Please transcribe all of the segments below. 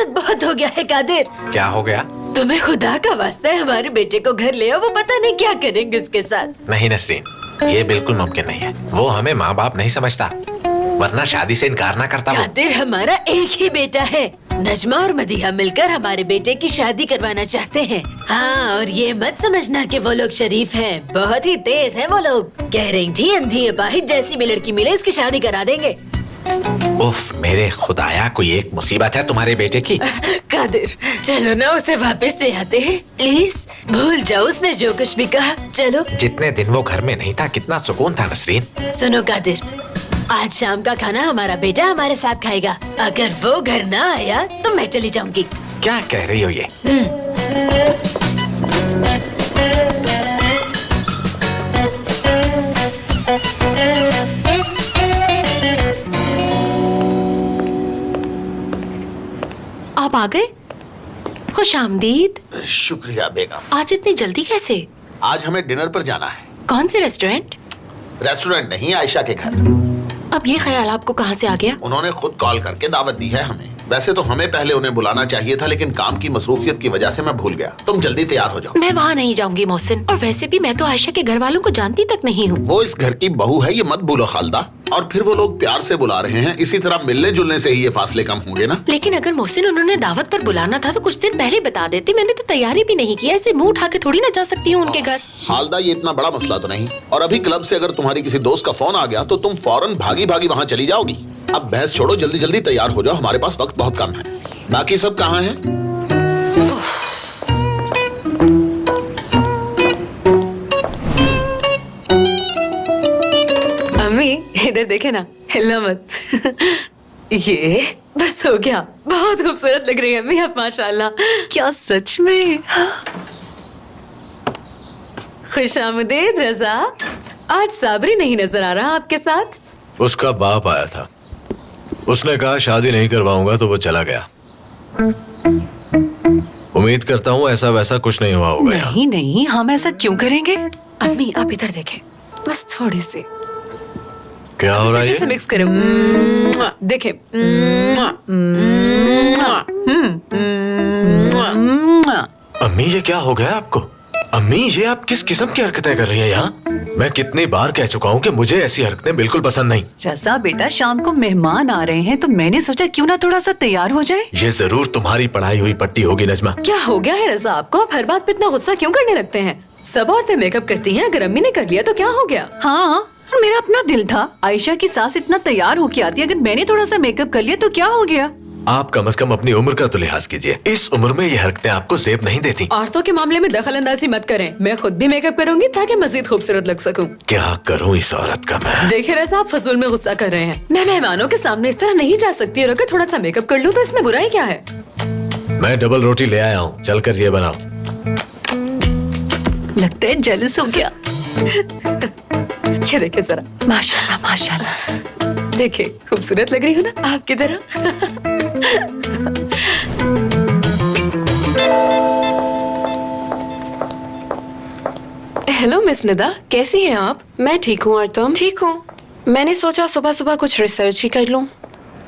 सब बहुत हो गया है कादिर। क्या हो गया? तुम्हें खुदा का वास्ता है हमारे बेटे को घर ले आओ, वो पता नहीं क्या करेंगे उसके साथ। नहीं नसरीन, ये बिल्कुल मुमकिन नहीं है। वो हमें माँ बाप नहीं समझता, वरना शादी से इनकार ना करता। कादिर, हमारा एक ही बेटा है। नजमा और मदीहा मिलकर हमारे बेटे की शादी करवाना चाहते हैं। हाँ, और ये मत समझना कि वो लोग शरीफ हैं, बहुत ही तेज हैं वो लोग। कह रही थी अंधी अपाहिज जैसी भी लड़की मिले इसकी शादी करा देंगे। उफ, मेरे खुदाया, कोई एक मुसीबत है तुम्हारे बेटे की। कादिर, चलो ना उसे वापस ले आते हैं प्लीज। भूल जाओ उसने जो कुछ भी कहा। चलो। जितने दिन वो घर में नहीं था कितना सुकून था नसरीन। सुनो कादिर, आज शाम का खाना हमारा बेटा हमारे साथ खाएगा। अगर वो घर ना आया तो मैं चली जाऊंगी। क्या कह रही हो ये? आप आ गए? खुश आमदीद। शुक्रिया बेगम। आज इतनी जल्दी कैसे? आज हमें डिनर पर जाना है। कौन से रेस्टोरेंट? रेस्टोरेंट नहीं, आयशा के घर। अब ये ख्याल आपको कहाँ से आ गया? उन्होंने खुद कॉल करके दावत दी है हमें। वैसे तो हमें पहले उन्हें बुलाना चाहिए था, लेकिन काम की मसरूफियत की वजह से मैं भूल गया। तुम जल्दी तैयार हो जाओ। मैं वहाँ नहीं जाऊंगी मोहसिन, और वैसे भी मैं तो आयशा के घर वालों को जानती तक नहीं हूँ। वो इस घर की बहू है, ये मत भूलो खालदा। और फिर वो लोग प्यार से बुला रहे हैं, इसी तरह मिलने जुलने से ही ये फासले कम होंगे ना। लेकिन अगर मोहसिन उन्होंने दावत पर बुलाना था तो कुछ दिन पहले बता देती। मैंने तो तैयारी भी नहीं की, ऐसे मुंह उठा के थोड़ी ना जा सकती हूँ उनके घर। खालदा, ये इतना बड़ा मसला तो नहीं। और अभी क्लब से अगर तुम्हारी किसी दोस्त का फोन आ गया तो तुम फौरन भागी भागी वहाँ चली जाओगी। अब बहस छोड़ो, जल्दी जल्दी तैयार हो जाओ, हमारे पास वक्त बहुत कम है। बाकी सब कहाँ हैं? अम्मी इधर देखे ना, हिलना मत। ये बस हो गया। बहुत खूबसूरत लग रही है अम्मी आप, माशाल्लाह। क्या सच में? खुशामदीद रजा। आज साबरी नहीं नजर आ रहा आपके साथ। उसका बाप आया था, उसने कहा शादी नहीं करवाऊंगा तो वो चला गया। उम्मीद करता हूँ ऐसा वैसा कुछ नहीं हुआ होगा। नहीं नहीं, हम ऐसा क्यों करेंगे? अम्मी आप इधर देखें, बस थोड़ी सी। क्या हो रहा है? जैसे मिक्स करें। देखें। अम्मी ये क्या हो गया आपको? अम्मी ये आप किस किस्म की हरकतें कर रही हैं यहाँ? मैं कितनी बार कह चुका हूँ कि मुझे ऐसी हरकतें बिल्कुल पसंद नहीं। रजा बेटा, शाम को मेहमान आ रहे हैं तो मैंने सोचा क्यों ना थोड़ा सा तैयार हो जाए। ये जरूर तुम्हारी पढ़ाई हुई पट्टी होगी नजमा। क्या हो गया है रजा आपको? आप हर बात पे इतना गुस्सा क्यों करने लगते हैं? सब औरतें मेकअप करती हैं, अगर अम्मी ने कर लिया तो क्या हो गया? हाँ, मेरा अपना दिल था। आयशा की सास इतना तैयार होके आती है, अगर मैंने थोड़ा सा मेकअप कर लिया तो क्या हो गया? आप कम से कम अपनी उम्र का तो लिहाज कीजिए। इस उम्र में ये हरकतें आपको जेब नहीं देती। औरतों के मामले में दखल अंदाजी मत करें। मैं खुद भी मेकअप करूंगी ताकि मजीद खूबसूरत लग सकूं। क्या करूं इस औरत का मैं? देखिए रजा, आप फजूल में गुस्सा कर रहे हैं। मैं मेहमानों के सामने इस तरह नहीं जा सकती, और अगर थोड़ा सा मेकअप कर लूं तो इसमें बुराई क्या है? मैं डबल रोटी ले आया हूँ, चलकर ये बनाओ। लगता है जेलस हो गया। ये देखिए जरा। माशाल्लाह माशाल्लाह। देखिए खूबसूरत लग रही हूँ ना आपकी तरह। हेलो मिस निदा, कैसी हैं आप? मैं ठीक हूँ, और तुम? ठीक हूँ। मैंने सोचा सुबह सुबह कुछ रिसर्च ही कर लूँ।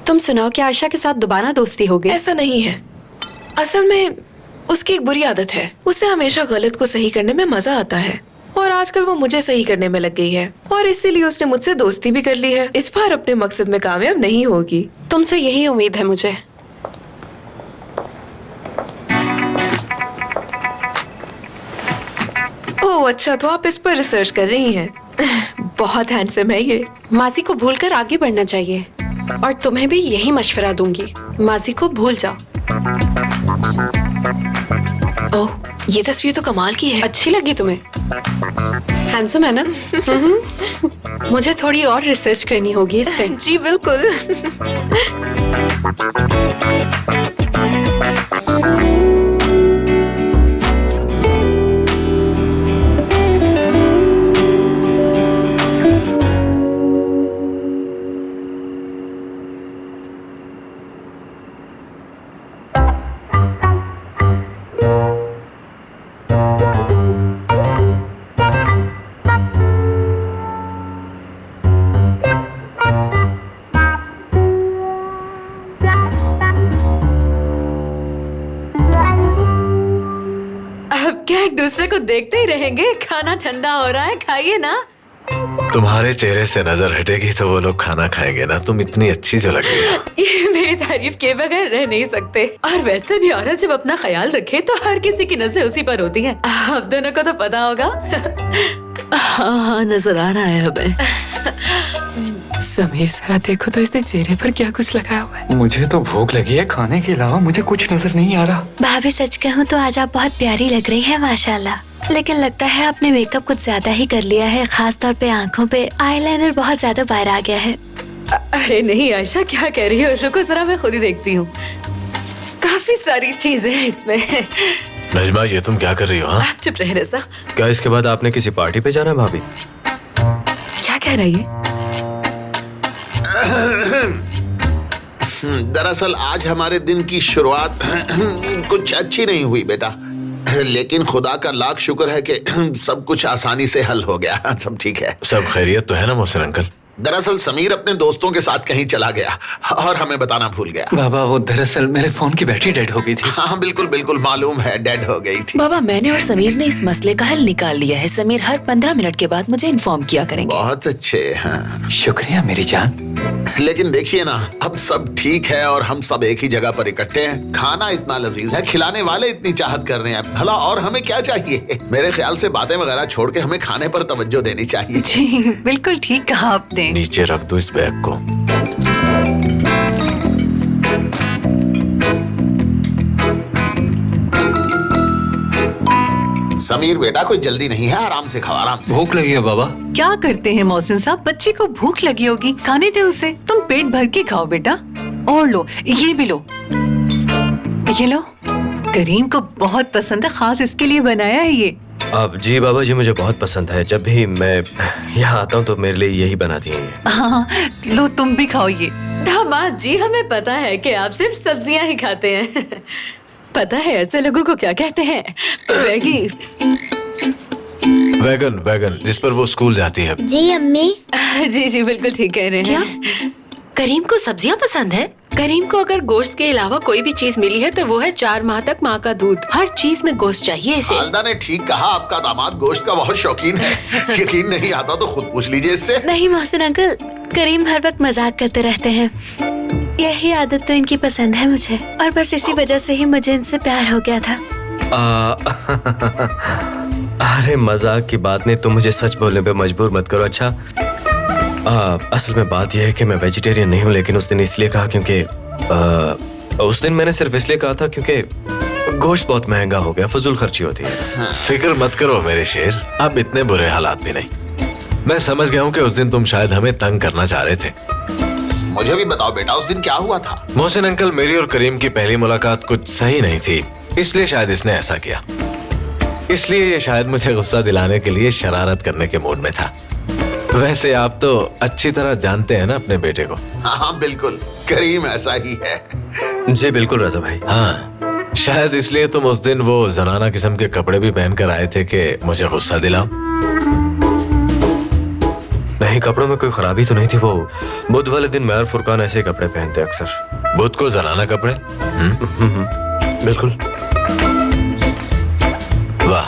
तुम सुनाओ कि आयशा के साथ दोबारा दोस्ती हो गई? ऐसा नहीं है, असल में उसकी एक बुरी आदत है। उसे हमेशा गलत को सही करने में मजा आता है, और आजकल वो मुझे सही करने में लग गई है, और इसीलिए उसने मुझसे दोस्ती भी कर ली है। इस बार अपने मकसद में कामयाब नहीं होगी। तुमसे यही उम्मीद है मुझे। ओह अच्छा, तो आप इस पर रिसर्च कर रही हैं। बहुत हैंडसम है ये। माजी को भूलकर आगे बढ़ना चाहिए, और तुम्हें भी यही मशवरा दूंगी। माजी को भूल जाओ। ओह, ये तस्वीर तो कमाल की है। अच्छी लगी तुम्हें? हैंडसम है ना? मुझे थोड़ी और रिसर्च करनी होगी इस पे। जी बिल्कुल। दूसरे को देखते ही रहेंगे? खाना ठंडा हो रहा है, खाइए ना। तुम्हारे चेहरे से नजर हटेगी तो वो लोग खाना खाएंगे ना। तुम इतनी अच्छी जो लग रही हो। ये मेरी तारीफ के बगैर रह नहीं सकते। और वैसे भी औरत जब अपना ख्याल रखे तो हर किसी की नजर उसी पर होती है। आप दोनों को तो पता होगा। हाँ हाँ, नजर आ रहा है हमें। समीर जरा देखो तो इसने चेहरे पर क्या कुछ लगाया हुआ है। मुझे तो भूख लगी है, खाने के अलावा मुझे कुछ नजर नहीं आ रहा। भाभी सच कहूँ तो आज आप बहुत प्यारी लग रही हैं माशाल्लाह। लेकिन लगता है आपने मेकअप कुछ ज्यादा ही कर लिया है, खास तौर पे आँखों पे आईलाइनर बहुत ज्यादा बाहर आ गया है। अरे नहीं आयशा, क्या कह रही हो? रुको जरा, मैं खुद ही देखती हूँ। काफी सारी चीजें हैं इसमें। नजमा, ये तुम क्या कर रही हो? हाँ, आप चुप रहे रज़ा। क्या इसके बाद आपने किसी पार्टी पे जाना है भाभी? क्या कह रही है? दरअसल आज हमारे दिन की शुरुआत कुछ अच्छी नहीं हुई बेटा, लेकिन खुदा का लाख शुक्र है कि सब कुछ आसानी से हल हो गया। सब ठीक है। सब खैरियत तो है ना मोहसिन अंकल? दरअसल समीर अपने दोस्तों के साथ कहीं चला गया और हमें बताना भूल गया। बाबा वो दरअसल मेरे फोन की बैटरी डेड हो गई थी। हाँ बिल्कुल बिल्कुल मालूम है, डेड हो गई थी। बाबा, मैंने और समीर ने इस मसले का हल निकाल लिया है। समीर हर 15 मिनट के बाद मुझे इन्फॉर्म किया करेंगे। बहुत अच्छे हैं। शुक्रिया मेरी जान। लेकिन देखिए ना, अब सब ठीक है और हम सब एक ही जगह पर इकट्ठे हैं। खाना इतना लजीज है, खिलाने वाले इतनी चाहत कर रहे हैं, भला और हमें क्या चाहिए? मेरे ख्याल से बातें वगैरह छोड़ के हमें खाने पर तवज्जो देनी चाहिए। जी बिल्कुल ठीक कहा आपने। नीचे रख दो इस बैग को। समीर बेटा, कोई जल्दी नहीं है, आराम से खाओ, आराम से। भूख लगी है बाबा। क्या करते हैं मोहसिन साहब, बच्ची को भूख लगी होगी, खाने दे उसे। तुम पेट भर के खाओ बेटा। और लो, ये भी लो, ये लो। करीम को बहुत पसंद है, खास इसके लिए बनाया है ये। अब जी बाबा जी, मुझे बहुत पसंद है। जब भी मैं यहाँ आता हूँ तो मेरे लिए यही बनाती हैं ये। हाँ, लो तुम भी खाओ ये। दामाद जी, हमें पता है कि आप सिर्फ सब्जियां ही खाते हैं। पता है ऐसे लोगों को क्या कहते हैं? वैगी। वैगन, वैगन जिस पर वो स्कूल जाती है। जी अम्मी। जी जी बिल्कुल ठीक कह रहे हैं। क्या करीम को सब्जियां पसंद है? करीम को अगर गोश्त के अलावा कोई भी चीज मिली है तो वो है 4 माह तक माँ का दूध। हर चीज में गोश्त चाहिए इसे। आलदा ने ठीक कहा, आपका दामाद गोश्त का बहुत शौकीन है। यकीन नहीं आता तो खुद पूछ लीजिए इससे। नहीं मोहसिन अंकल, करीम हर वक्त मजाक करते रहते हैं। यही आदत तो इनकी पसंद है मुझे, और बस इसी वजह से ही मुझे इनसे प्यार हो गया था। अरे मजाक की बात नहीं, तुम मुझे सच बोलने पे मजबूर मत करो। अच्छा, असल में बात यह है कि मैं वेजिटेरियन नहीं हूँ, लेकिन उस दिन इसलिए कहा क्योंकि उस दिन मैंने सिर्फ इसलिए कहा था क्योंकि गोश्त बहुत महंगा हो गया, फजूल खर्ची होती है। फिक्र मत करो मेरे शेर, अब इतने बुरे हालात भी नहीं। मैं समझ गया हूँ कि उस दिन तुम शायद हमें तंग करना चाह रहे थे। मुझे भी बताओ बेटा, उस दिन क्या हुआ था? मोहसिन अंकल, मेरी और करीम की पहली मुलाकात कुछ सही नहीं थी, इसलिए शायद इसने ऐसा किया। इसलिए ये शायद मुझे गुस्सा दिलाने के लिए शरारत करने के मूड में था। वैसे आप तो अच्छी तरह जानते हैं ना अपने बेटे को। हाँ बिल्कुल, करीम ऐसा ही है। जी बिल्कुल रजा भाई। हाँ, शायद इसलिए तुम उस दिन वो जनाना किस्म के कपड़े भी पहनकर आए थे कि मुझे गुस्सा दिलाओ। नहीं, कपड़ों में कोई खराबी तो नहीं थी। वो बुध वाले दिन मैं और फुरकान ऐसे ही कपड़े पहनते अक्सर। बुध को जनाना कपड़े? बिल्कुल। वाह,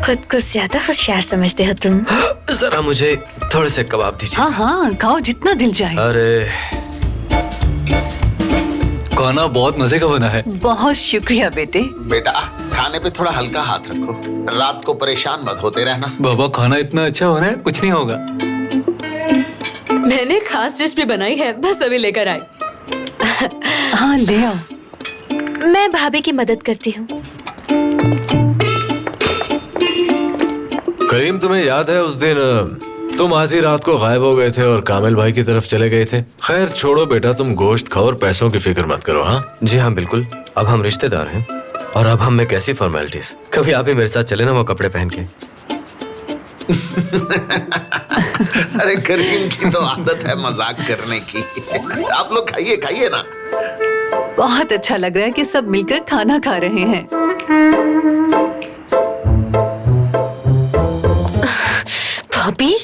खुद को ज्यादा होशियार समझते हो तुम। जरा मुझे थोड़े से कबाब दीजिए। हाँ हाँ, खाओ जितना दिल जाए। अरे खाना बहुत मजे का बना है। बहुत शुक्रिया बेटे। बेटा, खाने पे थोड़ा हल्का हाथ रखो, रात को परेशान मत होते रहना। बाबा खाना इतना अच्छा बना है, कुछ नहीं होगा। मैंने खास डिश भी बनाई है, बस अभी लेकर आई। हाँ ले आओ। मैं भाभी की मदद करती हूँ। करीम, तुम्हें याद है उस दिन तुम आधी रात को गायब हो गए थे और कामिल भाई की तरफ चले गए थे? खैर छोड़ो बेटा, तुम गोश्त खाओ और पैसों की फिक्र मत करो। हाँ जी हाँ बिल्कुल, अब हम रिश्तेदार हैं और अब हम में कैसी फॉर्मेलिटीज। कभी आप भी मेरे साथ चले ना वो कपड़े पहन के। अरे करीम की तो आदत है मजाक करने की। आप लोग खाइए खाइए ना। बहुत अच्छा लग रहा है कि सब मिलकर खाना खा रहे हैं। भाभी,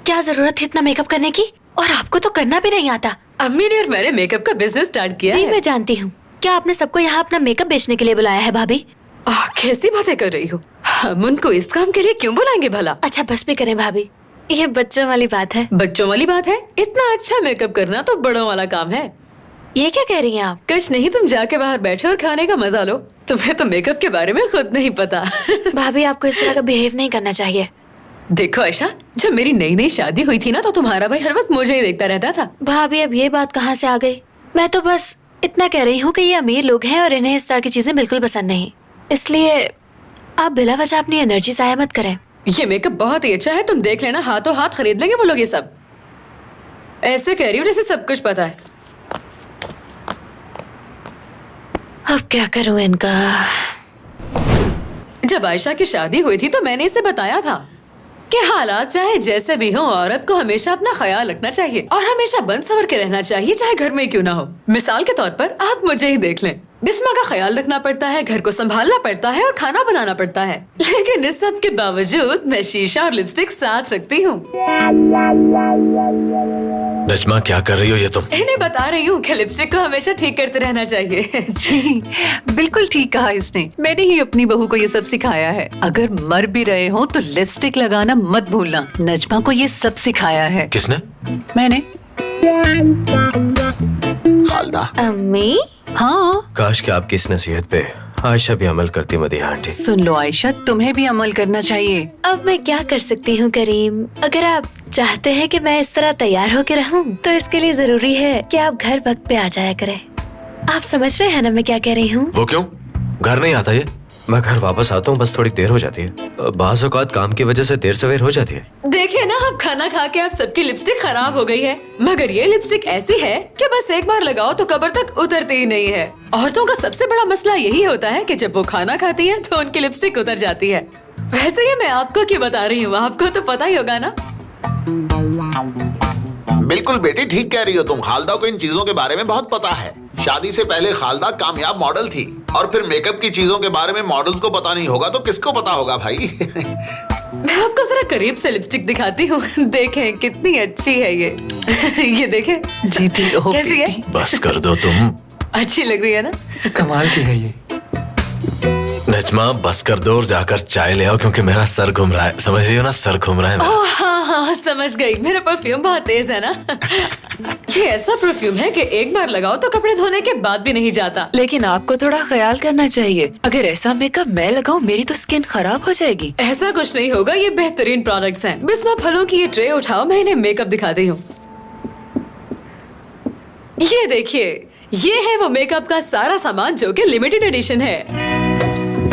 क्या जरूरत थी इतना मेकअप करने की? और आपको तो करना भी नहीं आता। अम्मी ने और मैंने मेकअप का बिजनेस स्टार्ट किया जी है। मैं जानती हूँ। क्या आपने सबको यहाँ अपना मेकअप बेचने के लिए बुलाया है भाभी? कैसी बातें कर रही हो? हम उनको इस काम के लिए क्यों बुलाएंगे भला? अच्छा बस भी करें भाभी, ये बच्चों वाली बात है। बच्चों वाली बात है? इतना अच्छा मेकअप करना तो बड़ों वाला काम है। ये क्या कह रही हैं आप? कुछ नहीं, तुम जाके बाहर बैठे और खाने का मजा लो। तुम्हें तो मेकअप के बारे में खुद नहीं पता। भाभी आपको इस तरह का बिहेव नहीं करना चाहिए। देखो आयशा, जब मेरी नई नई शादी हुई थी ना तो तुम्हारा भाई हर वक्त मुझे ही देखता रहता था। भाभी अब ये बात कहाँ से आ गई? मैं तो बस इतना कह रही हूँ कि ये अमीर लोग हैं और इन्हें इस तरह की चीजें बिल्कुल पसंद नहीं, इसलिए आप बिला वजह अपनी एनर्जी जाया मत करें। ये मेकअप बहुत ही अच्छा है, तुम देख लेना, हाथों हाथ खरीद लेंगे वो लोग ये सब। ऐसे कह रही हूँ जैसे सब कुछ पता है। अब क्या करूँ इनका? जब आयशा की शादी हुई थी तो मैंने इसे बताया था कि हालात चाहे जैसे भी हो, औरत को हमेशा अपना ख्याल रखना चाहिए और हमेशा बन सवर के रहना चाहिए, चाहे घर में क्यों ना हो। मिसाल के तौर पर आप मुझे ही देख लें, बिस्मा का ख्याल रखना पड़ता है, घर को संभालना पड़ता है और खाना बनाना पड़ता है, लेकिन इस सब के बावजूद मैं शीशा और लिपस्टिक साथ रखती हूँ। नजमा क्या कर रही हो ये तुम? इन्हें बता रही हूँ कि लिपस्टिक को हमेशा ठीक करते रहना चाहिए। जी बिल्कुल ठीक कहा इसने। मैंने ही अपनी बहू को ये सब सिखाया है। अगर मर भी रहे हो तो लिपस्टिक लगाना मत भूलना। नजमा को ये सब सिखाया है। किसने? मैंने। खालदा, अम्मी हाँ काश कि आपकी इस नसीहत पे आयशा भी अमल करती मदीहा आंटी। सुन लो आयशा, तुम्हें भी अमल करना चाहिए। अब मैं क्या कर सकती हूँ करीम? अगर आप चाहते हैं कि मैं इस तरह तैयार होकर रहूँ तो इसके लिए जरूरी है कि आप घर वक्त पे आ जाया करें। आप समझ रहे हैं ना मैं क्या कह रही हूँ? वो क्यों? घर नहीं आता ये? मैं घर वापस आता हूँ, बस थोड़ी देर हो जाती है। बाज़ औक़ात काम की वजह से देर सवेर हो जाती है। देखिए ना, अब खाना खा के आप सबकी लिपस्टिक खराब हो गई है, मगर ये लिपस्टिक ऐसी है कि बस एक बार लगाओ तो कब्र तक उतरती ही नहीं है। औरतों का सबसे बड़ा मसला यही होता है कि जब वो खाना खाती हैं तो उनकी लिपस्टिक उतर जाती है। वैसे ये मैं आपको क्यों बता रही हूँ, आपको तो पता ही होगा ना। बिल्कुल बेटी ठीक कह रही हो तुम। खालदा को इन चीजों के बारे में बहुत पता है। शादी से पहले खालदा कामयाब मॉडल थी और फिर मेकअप की चीजों के बारे में मॉडल्स को पता नहीं होगा तो किसको पता होगा भाई। मैं आपको जरा करीब से लिपस्टिक दिखाती हूँ, देखें कितनी अच्छी है ये। ये देखें। जीती रहो कैसी है? बेटी। बस कर दो तुम। अच्छी लग रही है ना? कमाल की है ये। नजमा बस कर दो और जाकर चाय ले आओ, क्योंकि मेरा सर घूम रहा है। समझ रही हो ना, सर घूम रहा है मेरा। ओह हाँ हाँ समझ गई, मेरा परफ्यूम बहुत तेज है ना। ये ऐसा परफ्यूम है कि एक बार लगाओ तो कपड़े धोने के बाद भी नहीं जाता। लेकिन आपको थोड़ा ख्याल करना चाहिए। अगर ऐसा मेकअप मैं लगाऊं मेरी तो स्किन खराब हो जाएगी। ऐसा कुछ नहीं होगा, ये बेहतरीन प्रोडक्ट्स हैं। बिस्मा फलों की ये ट्रे उठाओ, मैं इन्हें मेकअप दिखाती हूँ। ये देखिए, ये है वो मेकअप का सारा सामान जो कि लिमिटेड एडिशन है।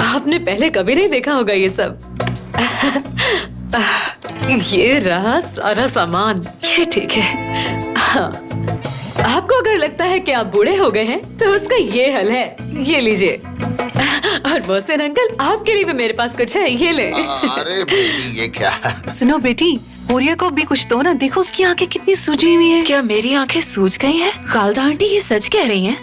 आपने पहले कभी नहीं देखा होगा ये सब। ये रहा सारा सामान, ये ठीक है। हाँ, आपको अगर लगता है कि आप बूढ़े हो गए हैं तो उसका ये हल है, ये लीजिए। और मोहसिन अंकल, आपके लिए भी मेरे पास कुछ है, ये ले। अरे बेटी ये क्या? सुनो बेटी, पूरिया को भी कुछ दो ना। देखो उसकी आंखें कितनी सूजी हुई हैं। क्या मेरी आंखें सूज गई हैं? खालदा आंटी ये सच कह रही हैं?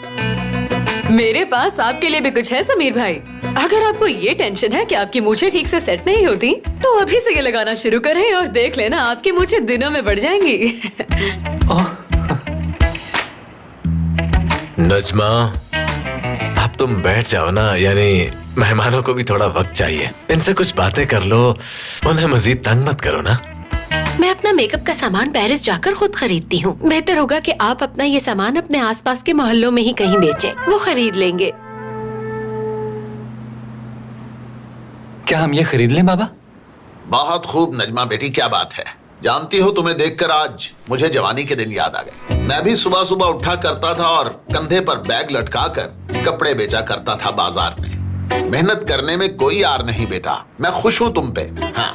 मेरे पास आपके लिए भी कुछ है समीर भाई। अगर आपको ये टेंशन है कि आपकी मूछें ठीक से सेट नहीं होती तो अभी से ये लगाना शुरू करें और देख लेना आपकी मूछें दिनों में बढ़ जाएंगी। नजमा अब तुम बैठ जाओ ना, यानी मेहमानों को भी थोड़ा वक्त चाहिए। इनसे कुछ बातें कर लो, उन्हें मजीद तंग मत करो ना। मैं अपना मेकअप का सामान पेरिस जाकर खुद खरीदती हूँ। बेहतर होगा कि आप अपना ये सामान अपने आसपास के मोहल्लों में ही कहीं बेचें, वो खरीद लेंगे। क्या हम ये खरीद लें बाबा? बहुत खूब नजमा बेटी, क्या बात है। जानती हो तुम्हें देखकर आज मुझे जवानी के दिन याद आ गए। मैं भी सुबह सुबह उठा करता था और कंधे पर बैग लटकाकर कपड़े बेचा करता था बाजार में। मेहनत करने में कोई यार नहीं बेटा, मैं खुश हूँ तुम पे। हाँ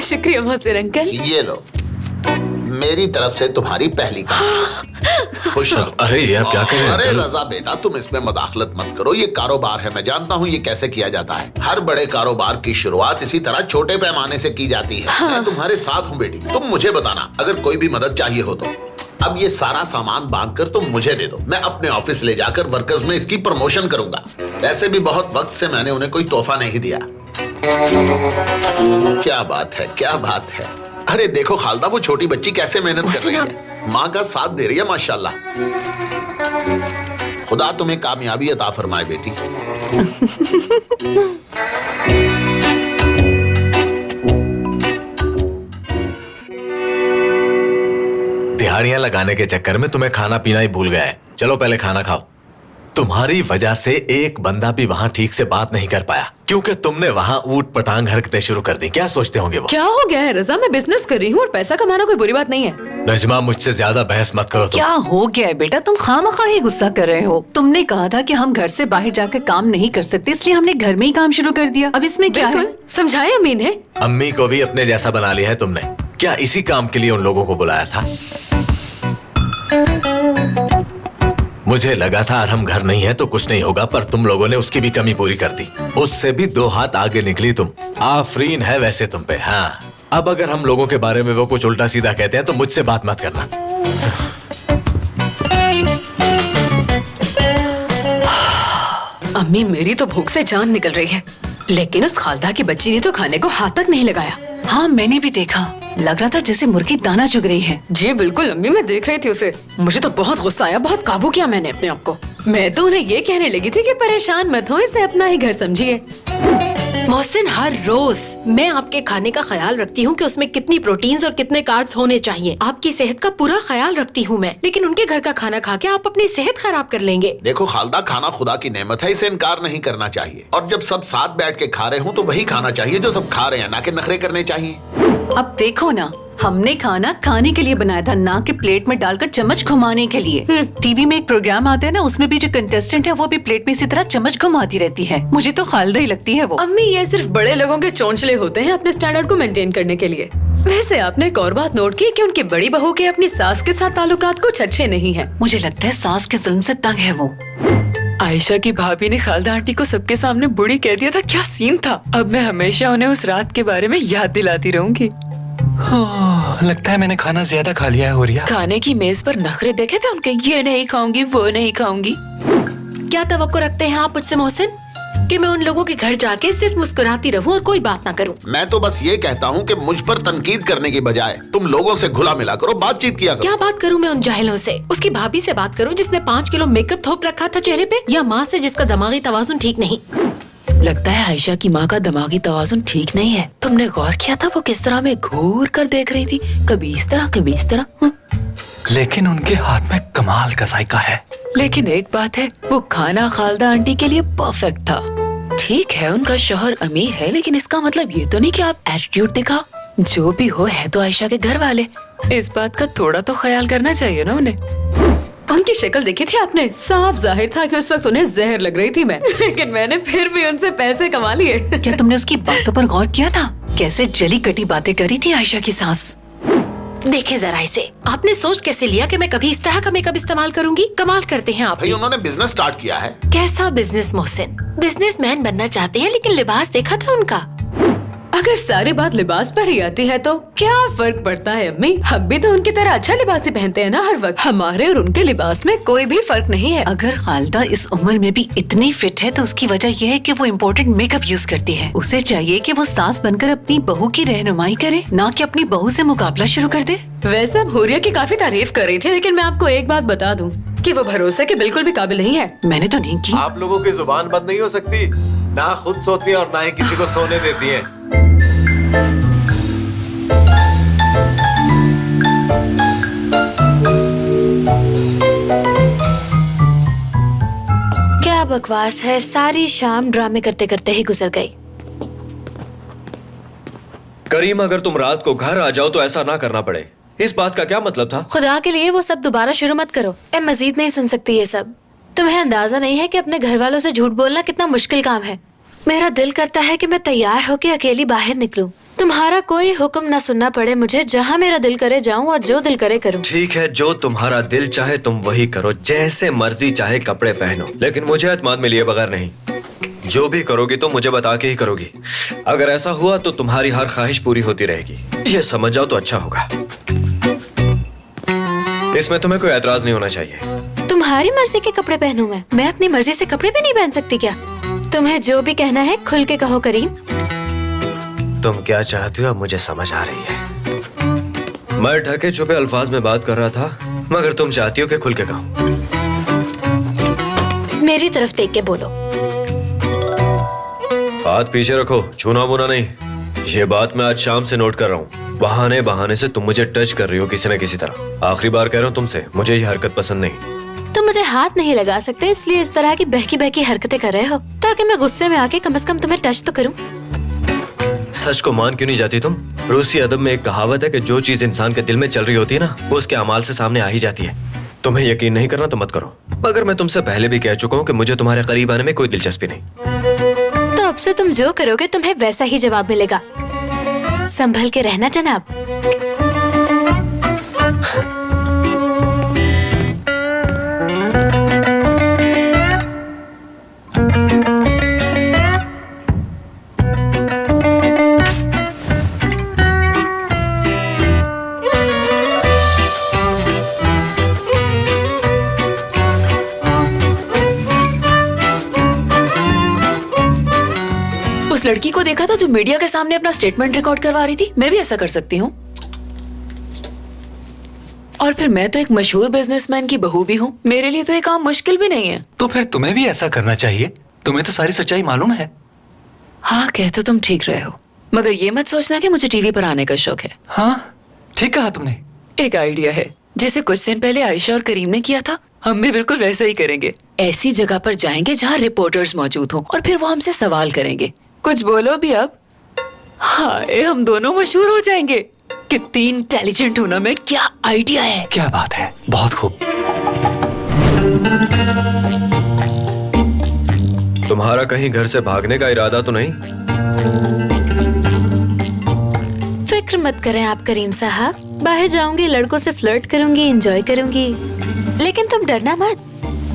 शुक्रिया मोहसिन अंकल। ये लो, मेरी तरफ से तुम्हारी पहली कमाई। खुश रहो। अरे ये आप क्या कर रहे हैं? अरे रजा बेटा, तुम इसमें मदाखलत मत करो। ये कारोबार है, मैं जानता हूँ ये कैसे किया जाता है। हर बड़े कारोबार की शुरुआत इसी तरह छोटे पैमाने से की जाती है। मैं तुम्हारे साथ हूँ बेटी, तुम मुझे बताना अगर कोई भी मदद चाहिए हो तो। अब ये सारा सामान बांधकर तुम मुझे दे दो, मैं अपने ऑफिस ले जाकर वर्कर्स में इसकी प्रमोशन करूंगा। वैसे भी बहुत वक्त से मैंने उन्हें कोई तोहफा नहीं दिया। क्या बात है, क्या बात है। अरे देखो खालदा, वो छोटी बच्ची कैसे मेहनत कर रही है, माँ का साथ दे रही है। माशाल्लाह। खुदा तुम्हें कामयाबी अता फरमाए बेटी। दिहाड़ियां लगाने के चक्कर में तुम्हें खाना पीना ही भूल गया है। चलो पहले खाना खाओ। तुम्हारी वजह से एक बंदा भी वहां ठीक से बात नहीं कर पाया क्योंकि तुमने वहां ऊट पटांग हरकतें शुरू कर दी। क्या सोचते होंगे वो? क्या हो गया है रजा? मैं बिजनेस कर रही हूँ और पैसा कमाना कोई बुरी बात नहीं है। नजमा, मुझसे ज्यादा बहस मत करो तुम। क्या हो गया है बेटा? तुम खामखा ही गुस्सा कर रहे हो। तुमने कहा था कि हम घर से बाहर जाकर काम नहीं कर सकते, इसलिए हमने घर में ही काम शुरू कर दिया। अब इसमें क्या है? बिल्कुल समझाए अम्मी ने। अम्मी को भी अपने जैसा बना लिया है तुमने। क्या इसी काम के लिए उन लोगों को बुलाया था? मुझे लगा था अरहम घर नहीं है तो कुछ नहीं होगा, पर तुम लोगों ने उसकी भी कमी पूरी कर दी। उससे भी 2 हाथ आगे निकली तुम। आफरीन है वैसे तुम पे। हाँ, अब अगर हम लोगों के बारे में वो कुछ उल्टा सीधा कहते हैं तो मुझसे बात मत करना। अम्मी, मेरी तो भूख से जान निकल रही है, लेकिन उस खालदा की बच्ची ने तो खाने को हाथ तक नहीं लगाया। हाँ, मैंने भी देखा। लग रहा था जैसे मुर्गी दाना चुग रही है। जी बिल्कुल अम्मी, मैं देख रही थी उसे। मुझे तो बहुत गुस्सा आया, बहुत काबू किया मैंने अपने आप को। मैं तो उन्हें ये कहने लगी थी कि परेशान मत हो, इसे अपना ही घर समझिए। मोहसिन, हर रोज मैं आपके खाने का ख्याल रखती हूँ कि उसमें कितनी प्रोटीन्स और कितने कार्ब्स होने चाहिए। आपकी सेहत का पूरा ख्याल रखती हूँ मैं, लेकिन उनके घर का खाना खा के आप अपनी सेहत खराब कर लेंगे। देखो खालदा, खाना खुदा की नेमत है, इसे इनकार नहीं करना चाहिए। और जब सब साथ बैठ के खा रहे हो तो वही खाना चाहिए जो सब खा रहे हैं, ना कि नखरे करने चाहिए। अब देखो ना, हमने खाना खाने के लिए बनाया था, ना कि प्लेट में डालकर चम्मच घुमाने के लिए। टीवी में एक प्रोग्राम आता है ना, उसमें भी जो कंटेस्टेंट है वो भी प्लेट में इसी तरह चम्मच घुमाती रहती है। मुझे तो खालदा ही लगती है वो। अम्मी, ये सिर्फ बड़े लोगों के चौंचले होते हैं अपने स्टैंडर्ड को मेंटेन करने के लिए। वैसे आपने एक और बात नोट की कि उनकी बड़ी बहू के अपनी सास के साथ ताल्लुकात कुछ अच्छे नहीं है। मुझे लगता है सास के जुल्म से तंग है वो। आयशा की भाभी ने खालदा आंटी को सबके सामने बुढ़ी कह दिया था। क्या सीन था। अब मैं हमेशा उन्हें उस रात के बारे में याद दिलाती रहूंगी। लगता है मैंने खाना ज्यादा खा लिया है हुरिया। खाने की मेज पर नखरे देखे थे उनके, ये नहीं खाऊंगी वो नहीं खाऊंगी। क्या तवक्को रखते हैं आप मुझसे मोहसिन, कि मैं उन लोगों के घर जाके सिर्फ मुस्कुराती रहूं और कोई बात ना करूं? मैं तो बस ये कहता हूँ कि मुझ पर तनकीद करने की बजाय तुम लोगों से घुला मिला करो, बातचीत किया करो। क्या बात करूं मैं उन जाहिलों से? उसकी भाभी से बात करूं जिसने 5 किलो मेकअप थोप रखा था चेहरे पे, या माँ से जिसका दिमागी तवाजुन ठीक नहीं? लगता है आयशा की माँ का दिमागी तवाजुन ठीक नहीं है। तुमने गौर किया था वो किस तरह में घूर कर देख रही थी, कभी इस तरह कभी इस तरह। लेकिन उनके हाथ में कमाल का जायका है। लेकिन एक बात है, वो खाना खालदा आंटी के लिए परफेक्ट था। ठीक है उनका शौहर अमीर है, लेकिन इसका मतलब ये तो नहीं कि आप एटीट्यूड दिखा। जो भी हो, है तो आयशा के घर वाले, इस बात का थोड़ा तो ख्याल करना चाहिए ना उन्हें। उनकी शक्ल देखी थी आपने? साफ जाहिर था कि उस वक्त उन्हें जहर लग रही थी मैं, लेकिन मैंने फिर भी उनसे पैसे कमा लिए। क्या तुमने उसकी बातों पर गौर किया था? कैसे जली कटी बातें करी थी आयशा की सास। देखे जरा इसे, आपने सोच कैसे लिया कि मैं कभी इस तरह का मेकअप इस्तेमाल करूंगी? कमाल करते हैं आप। भाई उन्होंने बिजनेस स्टार्ट किया है। कैसा बिजनेस मोहसिन? बिजनेसमैन बनना चाहते हैं, लेकिन लिबास देखा था उनका। अगर सारी बात लिबास पर ही आती है तो क्या फर्क पड़ता है अम्मी? हम भी तो उनकी तरह अच्छा लिबास ही पहनते हैं ना हर वक्त। हमारे और उनके लिबास में कोई भी फर्क नहीं है। अगर खालदा इस उम्र में भी इतनी फिट है तो उसकी वजह यह है कि वो इम्पोर्टेंट मेकअप यूज करती है। उसे चाहिए कि वो सास बनकर अपनी बहू की रहनुमाई करे, ना कि अपनी बहू से मुकाबला शुरू कर दे। वैसे अब हुरिया की काफी तारीफ कर रही थी, लेकिन मैं आपको एक बात बता दूं कि वो भरोसे के बिल्कुल भी काबिल नहीं है। मैंने तो नहीं की। आप लोगों की जुबान बंद नहीं हो सकती, ना खुद सोती है और ना ही किसी को सोने देती है। क्या बकवास है, सारी शाम ड्रामे करते करते ही गुजर गई। करीम, अगर तुम रात को घर आ जाओ तो ऐसा ना करना पड़े। इस बात का क्या मतलब था? खुदा के लिए वो सब दोबारा शुरू मत करो। मैं मजीद नहीं सुन सकती ये सब। तुम्हें अंदाजा नहीं है कि अपने घर वालों से झूठ बोलना कितना मुश्किल काम है। मेरा दिल करता है कि मैं तैयार होके अकेली बाहर निकलूं। तुम्हारा कोई हुक्म ना सुनना पड़े मुझे, जहाँ मेरा दिल करे जाऊं और जो दिल करे करूं। ठीक है, जो तुम्हारा दिल चाहे तुम वही करो, जैसे मर्जी चाहे कपड़े पहनो, लेकिन मुझे एतमाद में लिए बगैर नहीं। जो भी करोगी तो मुझे बता के ही करोगी। अगर ऐसा हुआ तो तुम्हारी हर ख्वाहिश पूरी होती रहेगी, ये समझ जाओ तो अच्छा होगा। इसमें तुम्हें कोई एतराज नहीं होना चाहिए। तुम्हारी मर्जी के कपड़े पहनूं मैं अपनी मर्जी से कपड़े भी नहीं पहन सकती क्या? तुम्हें जो भी कहना है खुल के कहो करीम। तुम क्या चाहती हो अब मुझे समझ आ रही है। मैं ढके छुपे अल्फाज में बात कर रहा था, मगर तुम चाहती हो कि खुल के कहूं। मेरी तरफ देख के बोलो। हाथ पीछे रखो, छूना वूना नहीं। ये बात मैं आज शाम से नोट कर रहा हूँ। बहाने बहाने से तुम मुझे टच कर रही हो किसी न किसी तरह। आखिरी बार कह रहा हूँ तुमसे, मुझे ये हरकत पसंद नहीं। तुम मुझे हाथ नहीं लगा सकते, इसलिए इस तरह की बहकी बहकी हरकतें कर रहे हो, ताकि मैं गुस्से में आके कम से कम तुम्हें टच तो करूं। सच को मान क्यों नहीं जाती तुम? रूसी अदब में एक कहावत है कि जो चीज इंसान के दिल में चल रही होती है ना, वो उसके अमाल से सामने आ ही जाती है। तुम्हें यकीन नहीं करना तो मत करो, मगर मैं तुमसे पहले भी कह चुका हूँ कि मुझे तुम्हारे करीब आने में कोई दिलचस्पी नहीं। तो अब से तुम जो करोगे तुम्हें वैसा ही जवाब मिलेगा। संभल के रहना जनाब। उस लड़की को देखा था जो मीडिया के सामने अपना स्टेटमेंट रिकॉर्ड करवा रही थी। मैं भी ऐसा कर सकती हूँ। और फिर मैं तो एक मशहूर बिजनेसमैन की बहू भी हूँ, मेरे लिए तो ये काम मुश्किल भी नहीं है। तो फिर तुम्हें भी ऐसा करना चाहिए। तुम्हें तो सारी सच्चाई मालूम है। हाँ, कह तो तुम ठीक रहे हो, मगर ये मत सोचना कि मुझे टीवी पर आने का शौक है। हाँ, ठीक कहा तुमने। एक आइडिया है, जैसे कुछ दिन पहले आयशा और करीम ने किया था, हम भी बिल्कुल वैसा ही करेंगे। ऐसी जगह पर जाएंगे जहाँ रिपोर्टर्स मौजूद हों और फिर वो हमसे सवाल करेंगे। कुछ बोलो भी अब। हाय, हम दोनों मशहूर हो जाएंगे। कितनी इंटेलिजेंट हूं ना मैं, क्या आइडिया है। क्या बात है, बहुत खूब। तुम्हारा कहीं घर से भागने का इरादा तो नहीं? फिक्र मत करें आप करीम साहब, बाहर जाऊंगी, लड़कों से फ्लर्ट करूंगी, एंजॉय करूंगी, लेकिन तुम डरना मत,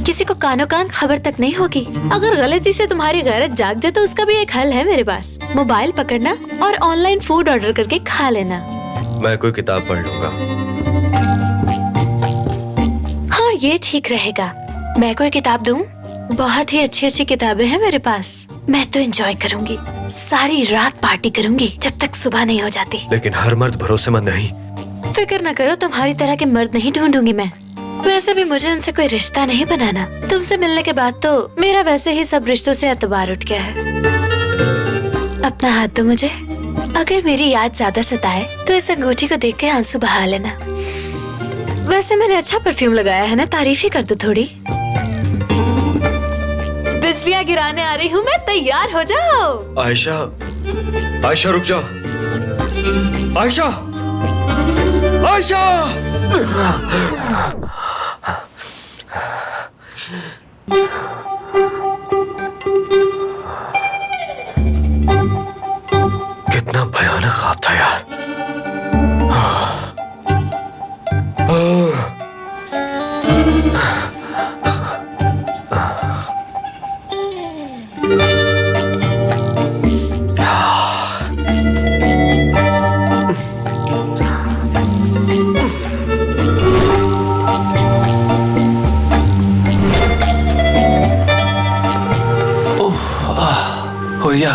किसी को कानो कान खबर तक नहीं होगी। अगर गलती से तुम्हारी गैरत जाग जाए तो उसका भी एक हल है मेरे पास। मोबाइल पकड़ना और ऑनलाइन फूड ऑर्डर करके खा लेना। मैं कोई किताब पढ़ लूंगा। हाँ, ये ठीक रहेगा। मैं कोई किताब दूं? बहुत ही अच्छी अच्छी किताबें हैं मेरे पास। मैं तो एंजॉय करूंगी, सारी रात पार्टी करूंगी जब तक सुबह नहीं हो जाती। लेकिन हर मर्द भरोसेमंद नहीं। फिक्र न करो, तुम्हारी तरह के मर्द नहीं ढूंढूंगी मैं। वैसे भी मुझे उनसे कोई रिश्ता नहीं बनाना। तुमसे मिलने के बाद तो मेरा वैसे ही सब रिश्तों से एतबार उठ गया है। अपना हाथ दो मुझे। अगर मेरी याद ज्यादा सताए तो इस अंगूठी को देख के आंसू बहा लेना। वैसे मैंने अच्छा परफ्यूम लगाया है ना, तारीफ ही कर दो थोड़ी। बिजलियाँ गिराने आ रही हूँ मैं, तैयार हो जाओ। आयशा, आयशा रुक जा। आयशा, आयशा। कितना भयानक ख्वाब था यार। हुरिया,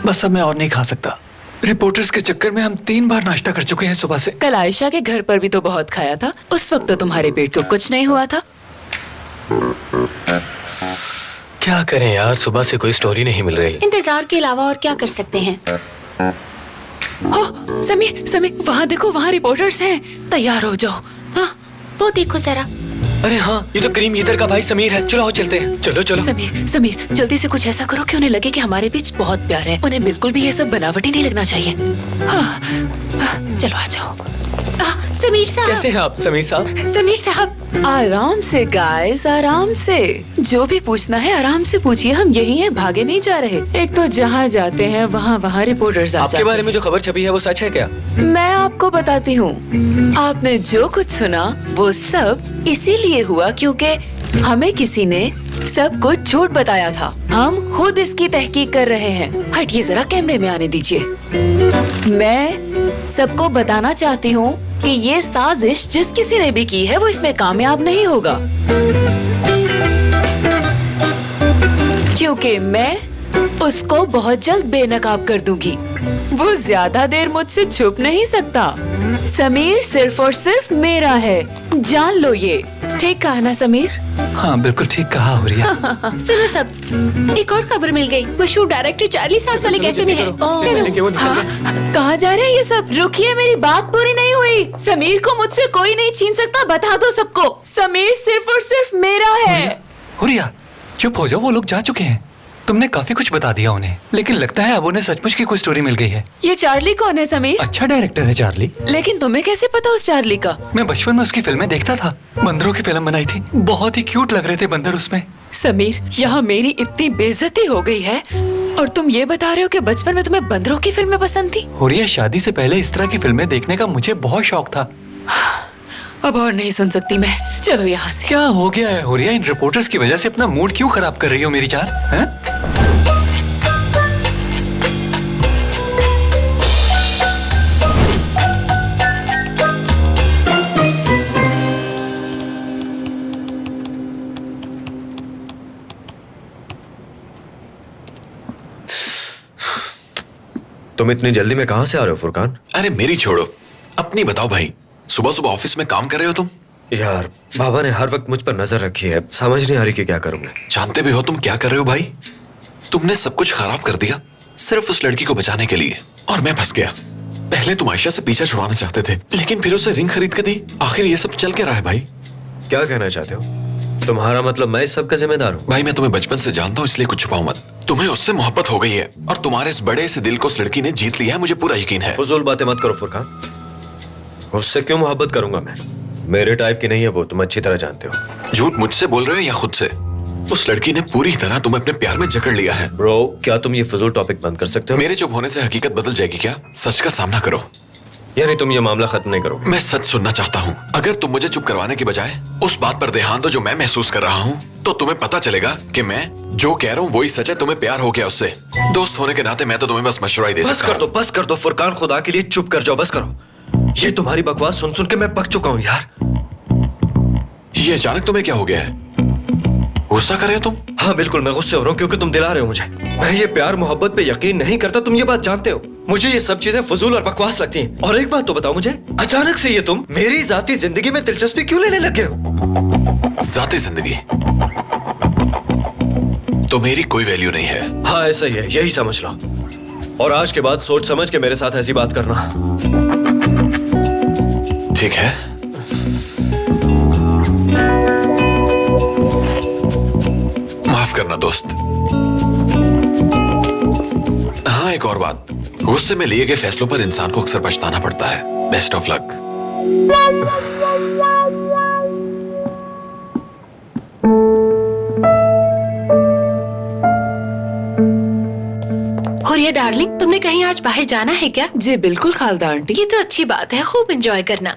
बस अब मैं और नहीं खा सकता। रिपोर्टर्स के चक्कर में हम 3 बार नाश्ता कर चुके हैं सुबह से। कल आयशा के घर पर भी तो बहुत खाया था, उस वक्त तो तुम्हारे पेट को कुछ नहीं हुआ था। क्या करें यार, सुबह से कोई स्टोरी नहीं मिल रही। इंतजार के अलावा और क्या कर सकते हैं? समीर, समीर, वहाँ देखो, वहाँ रिपोर्टर्स हैं। तैयार हो जाओ। हाँ, वो देखो जरा। अरे हाँ, ये तो करीम हीतर का भाई समीर है। चलो चलते हैं, चलो चलो। समीर, समीर, जल्दी से कुछ ऐसा करो कि उन्हें लगे कि हमारे बीच बहुत प्यार है। उन्हें बिल्कुल भी ये सब बनावटी नहीं लगना चाहिए। हाँ, चलो आ जाओ। समीर साहब। कैसे हैं आप समीर साहब? समीर साहब, आराम से गाइस, आराम से। जो भी पूछना है आराम से पूछिए, हम यही हैं, भागे नहीं जा रहे। एक तो जहाँ जाते हैं वहाँ रिपोर्टर्स आ जाते हैं। आपके बारे में जो खबर छपी है वो सच है क्या? मैं आपको बताती हूँ। आपने जो कुछ सुना वो सब इसीलिए हुआ क्योंकि हमें किसी ने सब कुछ झूठ बताया था। हम खुद इसकी तहकीक कर रहे हैं। हटिए जरा, कैमरे में आने दीजिए। मैं सबको बताना चाहती हूँ कि ये साजिश जिस किसी ने भी की है वो इसमें कामयाब नहीं होगा, क्योंकि मैं उसको बहुत जल्द बेनकाब कर दूंगी। वो ज्यादा देर मुझसे छुप नहीं सकता। समीर सिर्फ और सिर्फ मेरा है, जान लो ये। ठीक कहा ना समीर? हाँ बिल्कुल ठीक कहा हो रही है। सुनो सब, एक और खबर मिल गई। मशहूर डायरेक्टर चार्ली साथ वाले कैफे में है। कहाँ जा रहे हैं ये सब? रुकिए, मेरी बात पूरी नहीं हुई। समीर को मुझसे कोई नहीं छीन सकता, बता दो सबको। समीर सिर्फ और सिर्फ मेरा है। हुरिया चुप हो जाओ, वो लोग जा चुके हैं। तुमने काफी कुछ बता दिया उन्हें, लेकिन लगता है अब उन्हें सचमुच की कोई स्टोरी मिल गई है। ये चार्ली कौन है समीर? अच्छा डायरेक्टर है चार्ली। लेकिन तुम्हें कैसे पता उस चार्ली का? मैं बचपन में उसकी फिल्में देखता था। बंदरों की फिल्म बनाई थी, बहुत ही क्यूट लग रहे थे बंदर उसमें। समीर, यहाँ मेरी इतनी बेइज्जती हो गई है और तुम ये बता रहे हो कि बचपन में तुम्हें बंदरों की फिल्में पसंद थी? हुरिया शादी से पहले इस तरह की फिल्में देखने का मुझे बहुत शौक था। अब और नहीं सुन सकती मैं, चलो यहाँ से। क्या हो गया है हुरिया? इन रिपोर्टर्स की वजह से अपना मूड क्यों खराब कर रही हो मेरी जान? हैं? तुम इतनी जल्दी में कहाँ से आ रहे हो फुरकान? अरे मेरी छोड़ो, अपनी बताओ भाई। सुबह सुबह ऑफिस में काम कर रहे हो तुम? यार बाबा ने हर वक्त मुझ पर नजर रखी है, समझ नहीं आ रही कि क्या करूं मैं। जानते भी हो तुम क्या कर रहे हो भाई? तुमने सब कुछ खराब कर दिया सिर्फ उस लड़की को बचाने के लिए, और मैं फंस गया। पहले तुम आयशा से पीछा छुड़ाना चाहते थे, लेकिन फिर उसे रिंग खरीद के दी। आखिर ये सब चल क्या रहा है भाई? क्या कहना चाहते हो? तुम्हारा मतलब मैं इस सब का जिम्मेदार हूँ? भाई मैं तुम्हें बचपन से जानता हूँ, इसलिए कुछ छुपाओ मत। तुम्हें उससे मोहब्बत हो गई है और तुम्हारे इस बड़े से दिल को उस लड़की ने जीत लिया है, मुझे पूरा यकीन है। फजूल बातें मत करो फुरकान, उससे क्यों मोहब्बत करूंगा मैं? मेरे टाइप की नहीं है वो, तुम अच्छी तरह जानते हो। झूठ मुझसे बोल रहे हो या खुद से? उस लड़की ने पूरी तरह तुम्हें अपने प्यार में जकड़ लिया है। ब्रो, क्या तुम ये फजूल टॉपिक बंद कर सकते हो? मेरे चुप होने से हकीकत बदल जाएगी क्या? सच का सामना करो। यानी तुम ये मामला खत्म नहीं करोगे? मैं सच सुनना चाहता हूँ। अगर तुम मुझे चुप करवाने की बजाय उस बात पर ध्यान दो जो मैं महसूस कर रहा हूँ, तो तुम्हें पता चलेगा कि मैं जो कह रहा हूँ वही सच है। तुम्हें प्यार हो गया उससे। दोस्त होने के नाते मैं तो तुम्हें बस मशवरा ही दे सकता हूँ। बस कर दो फुरकान, खुदा के लिए चुप कर जाओ, बस करो। ये तुम्हारी बकवास सुन सुन के मैं पक चुका हूँ यार। ये अचानक तुम्हें क्या हो गया है? गुस्सा कर रहे हो तुम? हाँ बिल्कुल, मैं गुस्से हो रहा हूँ क्योंकि तुम दिला रहे हो मुझे। मैं ये प्यार मोहब्बत पे यकीन नहीं करता, तुम ये बात जानते हो। मुझे ये सब चीजें फजूल और बकवास लगती हैं। और एक बात तो बताओ मुझे, अचानक से ये तुम मेरी जाती जिंदगी में दिलचस्पी क्यों लेने लगे हो? जाती जिंदगी तो मेरी कोई वैल्यू नहीं है। हाँ ऐसा ही है, यही समझ लो। और आज के बाद सोच समझ के मेरे साथ ऐसी बात करना। ठीक है, माफ करना दोस्त। हाँ एक और बात, गुस्से में लिए गए फैसलों पर इंसान को अक्सर पछताना पड़ता है। Best of luck. Huriya darling, तुमने कहीं आज बाहर जाना है क्या? जी बिल्कुल खालदा आंटी। ये तो अच्छी बात है, खूब एंजॉय करना।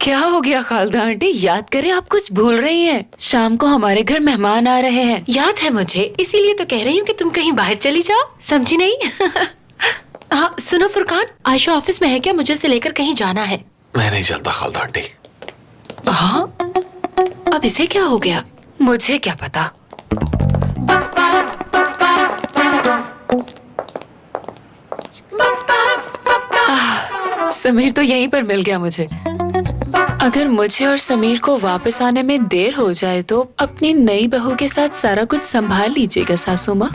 क्या हो गया खालदा आंटी? याद करें, आप कुछ भूल रही हैं। शाम को हमारे घर मेहमान आ रहे हैं। याद है मुझे, इसीलिए तो कह रही हूँ कि तुम कहीं बाहर चली जाओ। समझी नहीं? हाँ सुनो फुरकान, आयशा ऑफिस में है क्या? मुझे से लेकर कहीं जाना है। मैं नहीं जानता खालदा आंटी। हाँ, अब इसे क्या हो गया? मुझे क्या पता। समीर तो यहीं पर मिल गया मुझे। अगर मुझे और समीर को वापस आने में देर हो जाए तो अपनी नई बहू के साथ सारा कुछ संभाल लीजिएगा सासू माँ।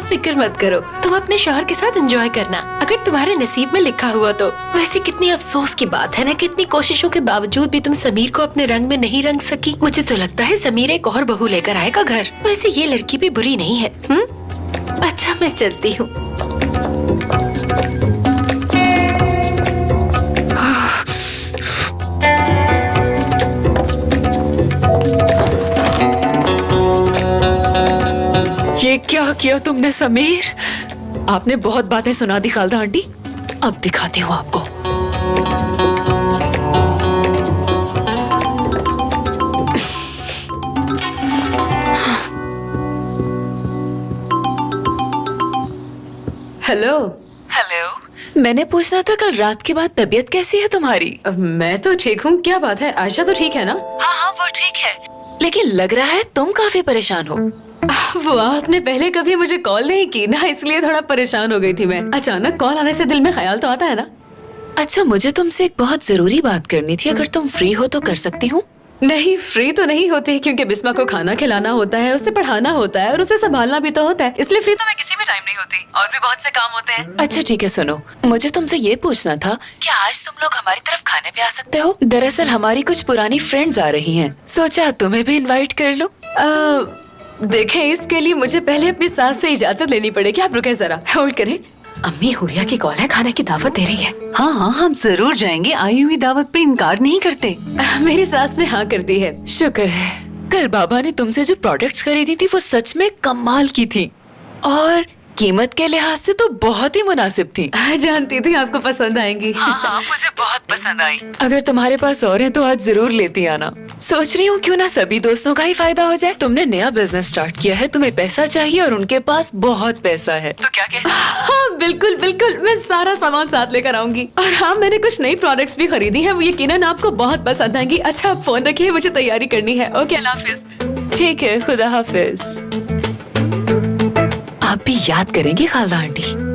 फिक्र मत करो, तुम अपने शौहर के साथ एंजॉय करना, अगर तुम्हारे नसीब में लिखा हुआ तो। वैसे कितनी अफसोस की बात है ना, कितनी कोशिशों के बावजूद भी तुम समीर को अपने रंग में नहीं रंग सकी। मुझे तो लगता है समीर एक और बहू लेकर आएगा घर। वैसे ये लड़की भी बुरी नहीं है। अच्छा मैं चलती हूँ। ये क्या किया तुमने समीर? आपने बहुत बातें सुना दी खालदा आंटी। अब दिखाती हूँ आपको। हेलो। हेलो, मैंने पूछना था कल रात के बाद तबीयत कैसी है तुम्हारी? मैं तो ठीक हूँ, क्या बात है? आयशा तो ठीक है ना? हाँ हाँ वो ठीक है, लेकिन लग रहा है तुम काफी परेशान हो। वो आपने पहले कभी मुझे कॉल नहीं की ना, इसलिए थोड़ा परेशान हो गई थी मैं। अचानक कॉल आने से दिल में ख्याल तो आता है ना। अच्छा, मुझे तुमसे एक बहुत जरूरी बात करनी थी, अगर तुम फ्री हो तो कर सकती हूँ? नहीं, फ्री तो नहीं होती क्योंकि बिस्मा को खाना खिलाना होता है, उसे पढ़ाना होता है और उसे संभालना भी तो होता है, इसलिए फ्री तो मैं किसी भी टाइम नहीं होती। और भी बहुत से काम होते हैं। अच्छा ठीक है, सुनो, मुझे तुमसे ये पूछना था कि आज तुम लोग हमारी तरफ खाने पे आ सकते हो? दरअसल हमारी कुछ पुरानी फ्रेंड्स आ रही हैं, सोचा तुम्हें भी इनवाइट कर लो। देखें, इसके लिए मुझे पहले अपनी सास से इजाजत लेनी पड़ेगी। आप रुके जरा, होल्ड करें। अम्मी, हुरिया की कॉल है, खाने की दावत दे रही है। हाँ हाँ, हम जरूर जाएंगे, आई हुई दावत पे इनकार नहीं करते। मेरी सास ने हाँ कर दी है। शुक्र है। कल बाबा ने तुमसे जो प्रोडक्ट्स खरीदी थी वो सच में कमाल की थी और कीमत के लिहाज से तो बहुत ही मुनासिब थी। जानती थी आपको पसंद आएंगी। हाँ, मुझे बहुत पसंद आई। अगर तुम्हारे पास और है तो आज जरूर लेती आना। सोच रही हूँ क्यों ना सभी दोस्तों का ही फायदा हो जाए। तुमने नया बिजनेस स्टार्ट किया है, तुम्हें पैसा चाहिए और उनके पास बहुत पैसा है, तो क्या कहते? हाँ बिल्कुल बिल्कुल, मैं सारा सामान साथ लेकर आऊंगी। और हाँ, मैंने कुछ नई प्रोडक्ट्स भी खरीदी हैं, वो यकीनन आपको बहुत पसंद आएंगी। अच्छा, आप फोन रखिए, मुझे तैयारी करनी है। ओके, अल्लाह हाफिज। ठीक है, खुदा हाफिज। आप भी याद करेंगी खालदा आंटी?